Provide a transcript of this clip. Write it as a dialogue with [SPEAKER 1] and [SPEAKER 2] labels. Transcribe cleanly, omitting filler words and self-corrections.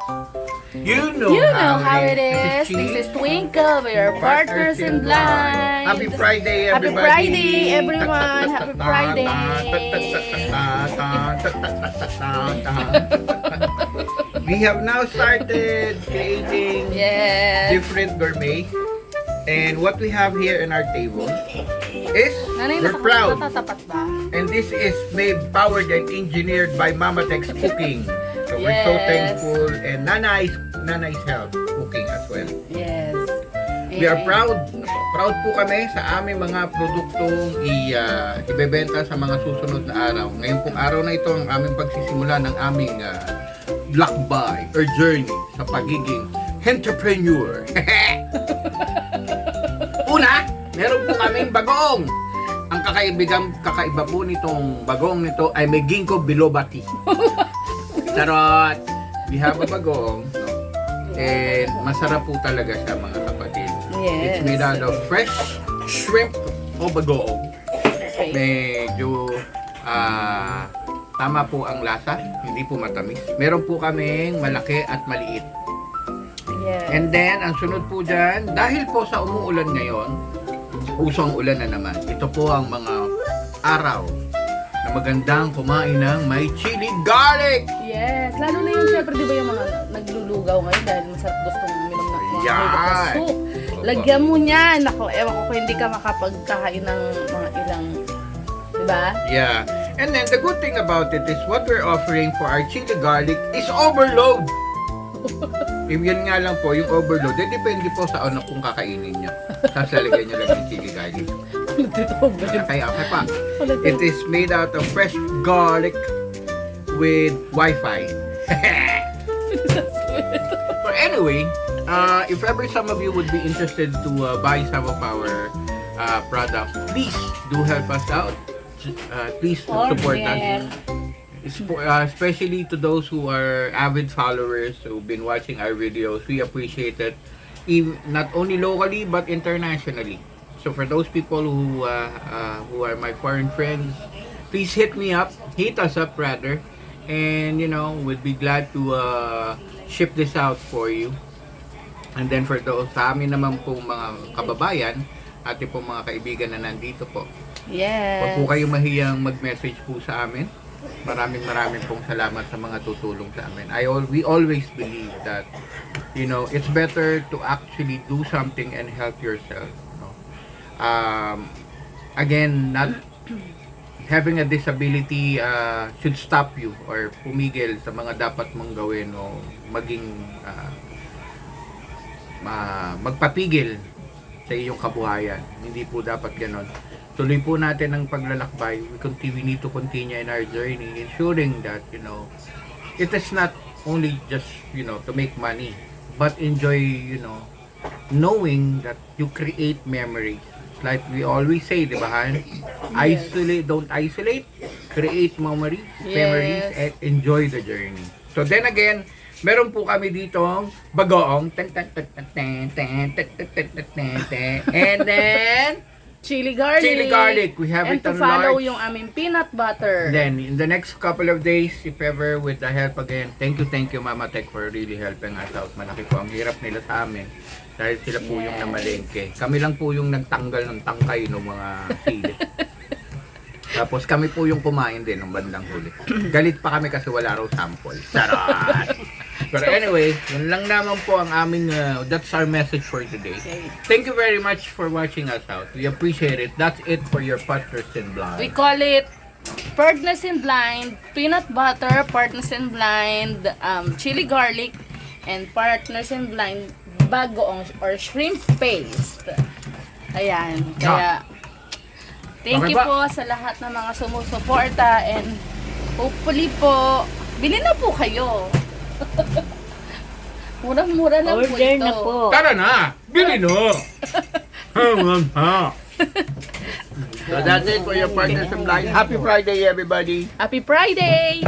[SPEAKER 1] You know how it is. This is Twinkle. We are partners in blind.
[SPEAKER 2] Happy Friday,
[SPEAKER 1] Happy
[SPEAKER 2] everybody.
[SPEAKER 1] Friday, everyone. Happy Friday.
[SPEAKER 2] We have now started creating
[SPEAKER 1] Yes.
[SPEAKER 2] different gourmet. And what we have here in our table is,
[SPEAKER 1] Nanay,
[SPEAKER 2] we're proud.
[SPEAKER 1] natatapat ba?
[SPEAKER 2] And this is made, powered, and engineered by Mama Tex Cooking. So we're so
[SPEAKER 1] Yes.
[SPEAKER 2] thankful. And Nanay's help cooking as well.
[SPEAKER 1] Yes.
[SPEAKER 2] We are proud. Proud po kami sa aming mga produktong ibebenta sa mga susunod na araw. Ngayon pong araw na ito ang aming pagsisimula ng aming lakbay or journey sa pagiging entrepreneur. Una, meron po kaming bagong. Ang kakaiba po nitong bagong nito ay may ginkgo biloba tea. Charot! We have a bagong. No? And masarap po talaga siya, mga kapatid.
[SPEAKER 1] Yes.
[SPEAKER 2] It's made out of fresh shrimp o bagoong. Medyo tama po ang lasa, hindi po matamis. Meron po kaming malaki at maliit.
[SPEAKER 1] Yes.
[SPEAKER 2] And then, ang sunod po dyan, dahil po sa umuulan ngayon, usong ulan na naman, ito po ang mga araw na magandang kumain ng may chili garlic!
[SPEAKER 1] Yes. Lalo na yung syempre, di ba yung mga naglulugaw ngayon dahil masarap gustong uminom ng mga
[SPEAKER 2] Yan.
[SPEAKER 1] flavor na soup. Lagyan mo niyan. Ako, ewan ko kung hindi ka makapagkain ng mga ilang, di ba?
[SPEAKER 2] Yeah. And then, the good thing about it is what we're offering for our chili garlic is overload! If yun nga lang po, yung overload, depende po sa ano kung kakainin nyo. Tapos lalagyan nyo lang yung chili garlic. Okay pa. It is made out of fresh garlic with Wi-Fi. But anyway, if ever some of you would be interested to buy some of our products, please do help us out. Please support us. Especially to those who are avid followers who've been watching our videos, we appreciate it, not only locally but internationally. So for those people who are my foreign friends, please hit us up rather, and we'd be glad to ship this out for you. And then for those sa amin naman po mga kababayan, ating po mga kaibigan na nandito po,
[SPEAKER 1] Yes.
[SPEAKER 2] huwag po kayong mahiyang mag-message po sa amin. Maraming pong salamat sa mga tutulong sa amin. We always believe that it's better to actually do something and help yourself. Again, not having a disability should stop you or pumigil sa mga dapat mong gawin o maging magpapigil sa iyong kabuhayan. Hindi po dapat ganon. Tuloy po natin ang paglalakbay. We need to continue in our journey, ensuring that, it is not only just, to make money, but enjoy, knowing that you create memories. Like we always say, di ba, Han? Don't isolate, create memories, and enjoy the journey. So then again, meron po kami ditong bagoong, and then
[SPEAKER 1] Chili garlic.
[SPEAKER 2] We have
[SPEAKER 1] And
[SPEAKER 2] it
[SPEAKER 1] to
[SPEAKER 2] on
[SPEAKER 1] follow
[SPEAKER 2] large.
[SPEAKER 1] yung aming peanut butter.
[SPEAKER 2] Then, in the next couple of days, if ever with the help again, thank you Mama Tech for really helping us out. Malaki po ang hirap nila sa amin. Dahil sila po yung namalengke. Kami lang po yung nagtanggal ng tangkay ng mga sili. Tapos kami po yung kumain din ng bandang huli. Galit pa kami kasi wala raw sample. Charot! But anyway, yun lang naman po ang aming, that's our message for today. Thank you very much for watching us out. We appreciate it. That's it for your Partners in Blind.
[SPEAKER 1] We call it Partners in Blind Peanut Butter, Partners in Blind Chili Garlic, and Partners in Blind Bagoong or Shrimp Paste. Ayan. Kaya, thank you po sa lahat ng mga sumusuporta, and hopefully po, bilhin na po kayo. Murang-mura lang po
[SPEAKER 3] Order
[SPEAKER 1] ito.
[SPEAKER 3] na po.
[SPEAKER 2] Tara na! Bili no! So that's it for your Partners in Blind. Happy Friday, everybody!
[SPEAKER 1] Happy Friday!